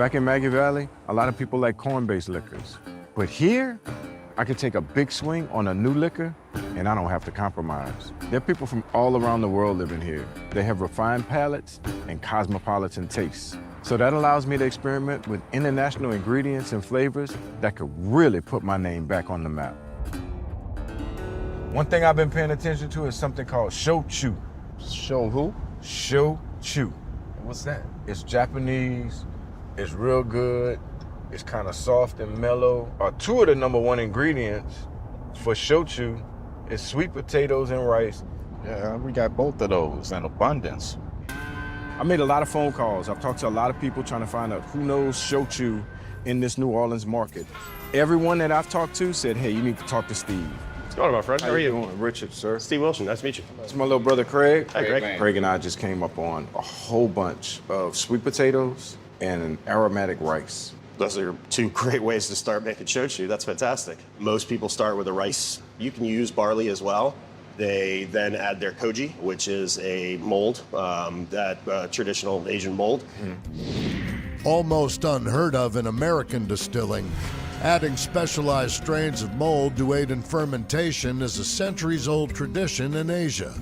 Back in Maggie Valley, a lot of people like corn-based liquors. But here, I can take a big swing on a new liquor, and I don't have to compromise. There are people from all around the world living here. They have refined palates and cosmopolitan tastes. So that allows me to experiment with international ingredients and flavors that could really put my name back on the map. One thing I've been paying attention to is something called shochu. Show who? Shochu. What's that? It's Japanese, it's real good, it's kind of soft and mellow. Two of the #1 ingredients for shochu is sweet potatoes and rice. Yeah, we got both of those in abundance. I made a lot of phone calls. I've talked to a lot of people trying to find out who knows shochu in this New Orleans market. Everyone that I've talked to said, hey, you need to talk to Steve. What's going on, my friend? How are you? Doing? Richard, sir. Steve Wilson, nice to meet you. It's my little brother, Craig. Hi, Greg. Craig and I just came up on a whole bunch of sweet potatoes and an aromatic rice. Those are two great ways to start making shochu. That's fantastic. Most people start with a rice. You can use barley as well. They then add their koji, which is a mold, traditional Asian mold. Almost unheard of in American distilling, adding specialized strains of mold to aid in fermentation is a centuries-old tradition in Asia.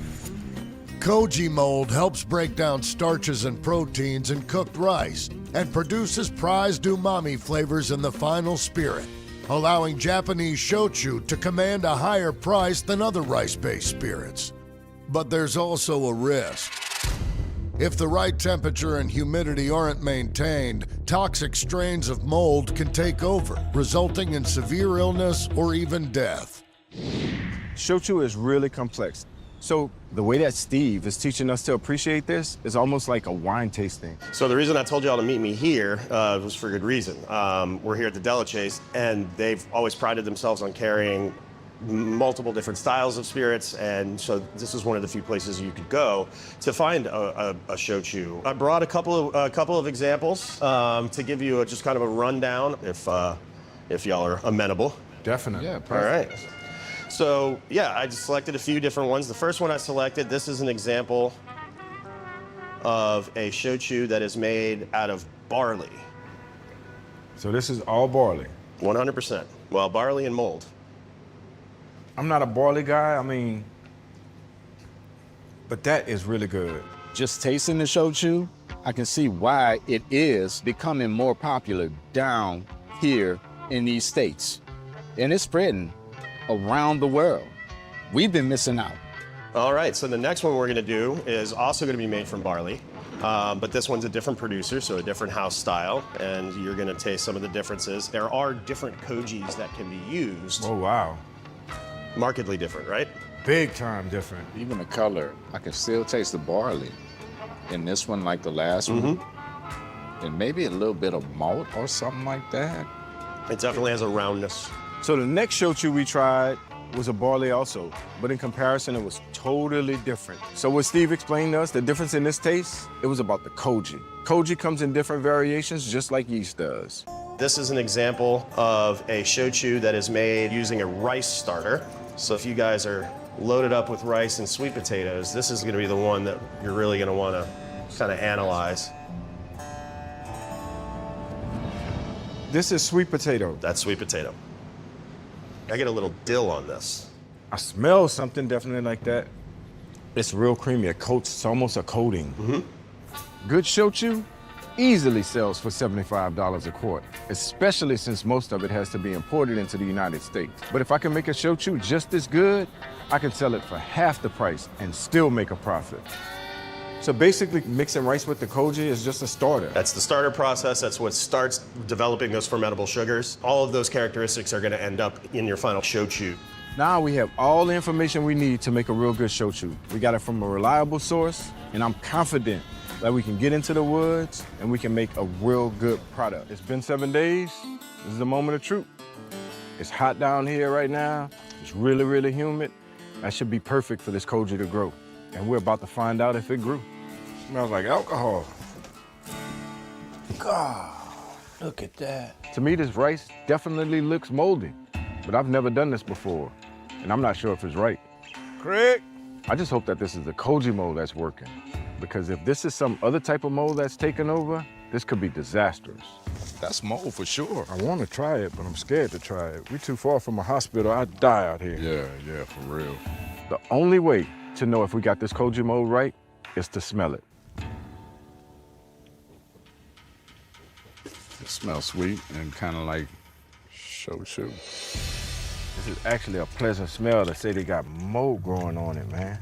Koji mold helps break down starches and proteins in cooked rice and produces prized umami flavors in the final spirit, allowing Japanese shochu to command a higher price than other rice-based spirits. But there's also a risk. If the right temperature and humidity aren't maintained, toxic strains of mold can take over, resulting in severe illness or even death. Shochu is really complex. So the way that Steve is teaching us to appreciate this is almost like a wine tasting. So the reason I told y'all to meet me here was for good reason. We're here at the Delachaise, and they've always prided themselves on carrying multiple different styles of spirits, and so this is one of the few places you could go to find a shochu. I brought a couple of examples to give you just kind of a rundown, if y'all are amenable. Definitely. Yeah, All perfect. right. So yeah, I just selected a few different ones. The first one I selected, this is an example of a shochu that is made out of barley. So this is all barley. 100%. Well, barley and mold. I'm not a barley guy, but that is really good. Just tasting the shochu, I can see why it is becoming more popular down here in these states. And it's spreading around the world. We've been missing out. All right, so the next one we're gonna do is also gonna be made from barley, but this one's a different producer, so a different house style, and you're gonna taste some of the differences. There are different kojis that can be used. Oh, wow. Markedly different, right? Big time different. Even the color, I can still taste the barley in this one like the last one. And maybe a little bit of malt or something like that. It definitely has a roundness. So the next shochu we tried was a barley also, but in comparison, it was totally different. So what Steve explained to us, the difference in this taste, it was about the koji. Koji comes in different variations, just like yeast does. This is an example of a shochu that is made using a rice starter. So if you guys are loaded up with rice and sweet potatoes, this is gonna be the one that you're really gonna wanna kind of analyze. This is sweet potato. That's sweet potato. I get a little dill on this. I smell something definitely like that. It's real creamy. It coats, it's almost a coating. Good shochu easily sells for $75 a quart, especially since most of it has to be imported into the United States. But if I can make a shochu just as good, I can sell it for half the price and still make a profit. So basically, mixing rice with the koji is just a starter. That's the starter process. That's what starts developing those fermentable sugars. All of those characteristics are gonna end up in your final shochu. Now we have all the information we need to make a real good shochu. We got it from a reliable source, and I'm confident that we can get into the woods and we can make a real good product. It's been 7 days. This is the moment of truth. It's hot down here right now. It's really, really humid. That should be perfect for this koji to grow. And we're about to find out if it grew. Smells like alcohol. God, look at that. To me, this rice definitely looks moldy, but I've never done this before, and I'm not sure if it's right. Craig? I just hope that this is the koji mold that's working, because if this is some other type of mold that's taken over, this could be disastrous. That's mold for sure. I want to try it, but I'm scared to try it. We too far from a hospital. I'd die out here. Yeah, for real. The only way to know if we got this koji mold right is to smell it. It smells sweet and kind of like shochu. This is actually a pleasant smell to say they got mold growing on it, man.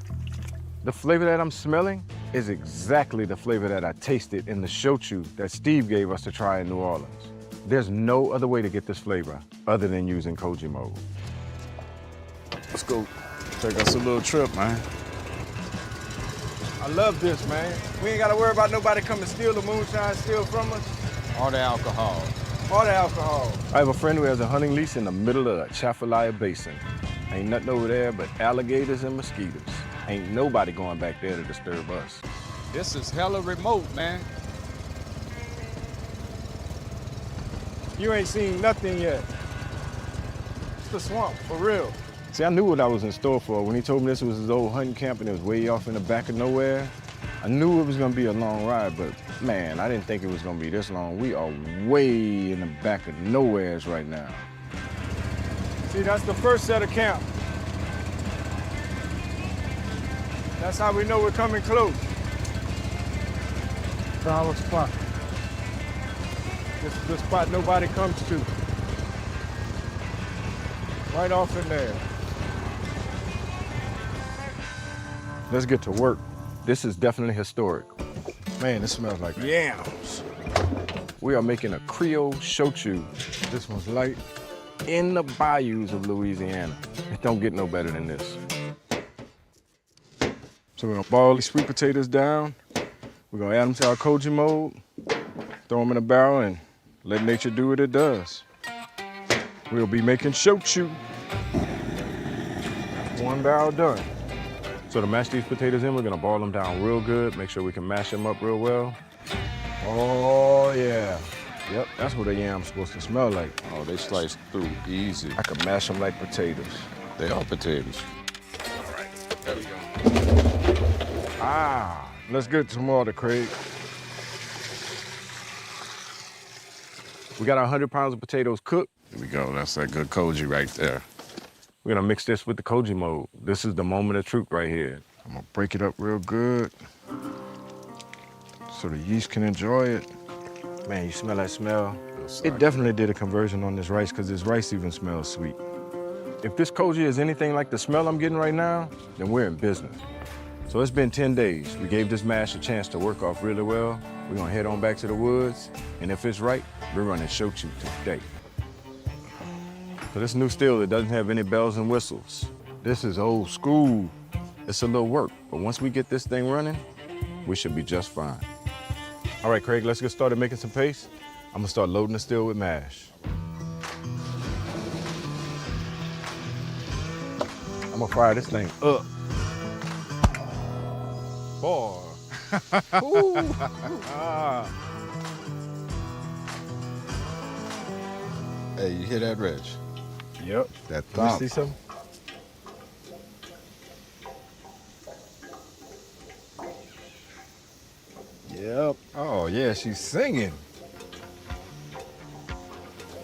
The flavor that I'm smelling is exactly the flavor that I tasted in the shochu that Steve gave us to try in New Orleans. There's no other way to get this flavor other than using koji mold. Let's go take us a little trip, man. I love this, man. We ain't gotta worry about nobody coming steal the moonshine, steal from us. All the alcohol. All the alcohol. I have a friend who has a hunting lease in the middle of the Chafalaya Basin. Ain't nothing over there but alligators and mosquitoes. Ain't nobody going back there to disturb us. This is hella remote, man. You ain't seen nothing yet. It's the swamp, for real. See, I knew what I was in store for. When he told me this was his old hunting camp and it was way off in the back of nowhere, I knew it was gonna be a long ride, but man, I didn't think it was gonna be this long. We are way in the back of nowheres right now. See, that's the first set of camp. That's how we know we're coming close. It's our spot. This is the spot nobody comes to. Right off in there. Let's get to work. This is definitely historic. Man, this smells like yams. We are making a Creole shochu. This one's light. In the bayous of Louisiana. It don't get no better than this. So we're gonna boil these sweet potatoes down. We're gonna add them to our koji mold, throw them in a barrel, and let nature do what it does. We'll be making shochu. One barrel done. So to mash these potatoes in, we're gonna boil them down real good, make sure we can mash them up real well. Oh yeah. Yep, that's what a yam's supposed to smell like. Oh, they slice through easy. I can mash them like potatoes. They are potatoes. There we go. Ah, let's get some water, Craig. We got our 100 pounds of potatoes cooked. Here we go. That's that good koji right there. We're gonna mix this with the koji mold. This is the moment of truth right here. I'm gonna break it up real good so the yeast can enjoy it. Man, you smell that smell? It definitely did a conversion on this rice because this rice even smells sweet. If this koji is anything like the smell I'm getting right now, then we're in business. So it's been 10 days. We gave this mash a chance to work off really well. We're gonna head on back to the woods, and if it's right, we're running shochu today. So this new still, it doesn't have any bells and whistles. This is old school. It's a little work, but once we get this thing running, we should be just fine. All right, Craig, let's get started making some paste. I'm gonna start loading the still with mash. I'm gonna fire this thing up. Boy. Hey, you hear that, Reg? Yep. That Let me thump. see something. Yep. Oh, yeah, she's singing.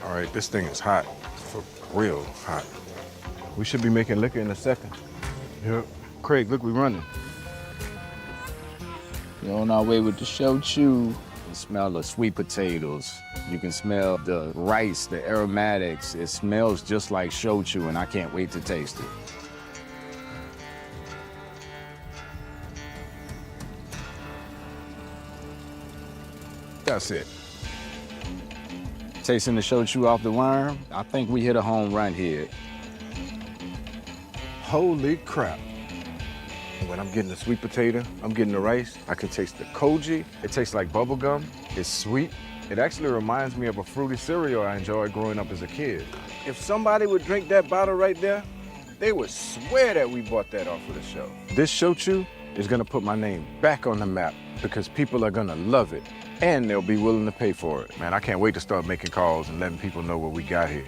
All right, this thing is hot. For real hot. We should be making liquor in a second. Yep. Craig, look, we running. We're on our way with the shochu. You can smell the sweet potatoes. You can smell the rice, the aromatics. It smells just like shochu, and I can't wait to taste it. That's it. Tasting the shochu off the worm, I think we hit a home run here. Holy crap. When I'm getting the sweet potato, I'm getting the rice, I can taste the koji. It tastes like bubble gum. It's sweet. It actually reminds me of a fruity cereal I enjoyed growing up as a kid. If somebody would drink that bottle right there, they would swear that we bought that off of the show. This shochu is gonna put my name back on the map because people are gonna love it and they'll be willing to pay for it. Man, I can't wait to start making calls and letting people know what we got here.